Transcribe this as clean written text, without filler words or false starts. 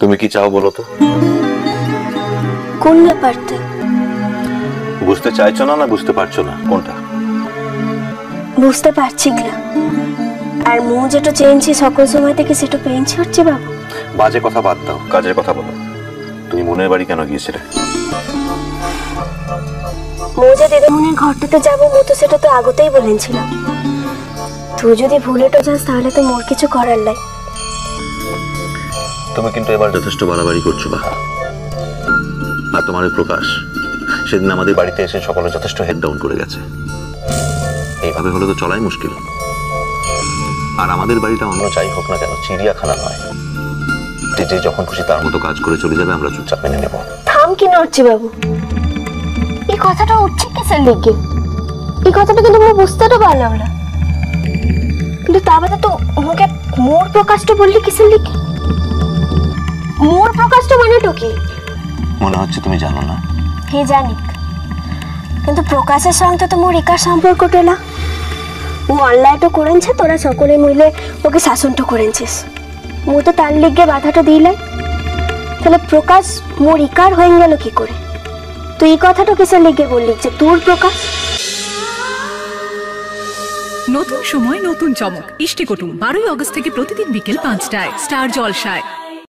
তুমি কি চাও বলো তো? কোন ব্যাপারটা? বুঝতে চাইছো না, না বুঝতে পারছো না, কোনটা? বুঝতে পারছি না। আর মু যেটা চেয়েছি সকল সময় থেকে সেটা পেয়েছি হচ্ছে বাবু। বাজে কথা বাদ দাও, কাজের কথা বলো। তুমি মনের বাড়ি কেন গিয়েছিলে? মু যে দিদিমণির ঘরটাতে যাবো, মু তো সেটা তো আগতেই বলেছিলাম। তুই যদি ভুলেটা যাস তাহলে তো মোর কিছু করার নাই। তুমি কিন্তু এবার যথেষ্ট বাড়াবাড়ি করছো বা। আর তোমার ওই প্রকাশ সেদিন আমাদের বাড়িতে এসে সকলে যথেষ্ট হেড ডাউন করে গেছে। এইভাবে হলে তো চলাই মুশকিল। আর আমাদের বাড়িটা অন্য যাই হোক না কেন চিড়িয়াখানা নয়, যে যখন খুশি তার মতো কাজ করে চলে যাবে, আমরা চুপচাপ মেনে নেব। থাম কি নড়ছি বাবু, এই কথাটা উঠছে কিসের লিগে? এই কথাটা কিন্তু আমি বুঝতে পারলাম না। কিন্তু তা বাদে তো ওকে মোর প্রকাশটা বললি কিসের লিগে? মোর প্রকাশটা মানেটা কি? মনে হচ্ছে তুমি জানো না। হে জানি, কিন্তু প্রকাশের সঙ্গে তো মোর একার সম্পর্কটা না। ও অনলাইনটা করেছে, তোরা সকলে মিলে ওকে শাসনটা করেছিস। মু তো তার লিগে বাধাটা দিলাই, তাহলে প্রকাশ মোর ইকার হয়ে গেল কি করে? তুই এই কথাটা কিসের লিগে বললি যে তোর প্রকাশ? নতুন সময় নতুন চমক ইষ্টি কুটুম 12ই আগস্ট থেকে প্রতিদিন বিকেল 5টায় স্টার জলসায়।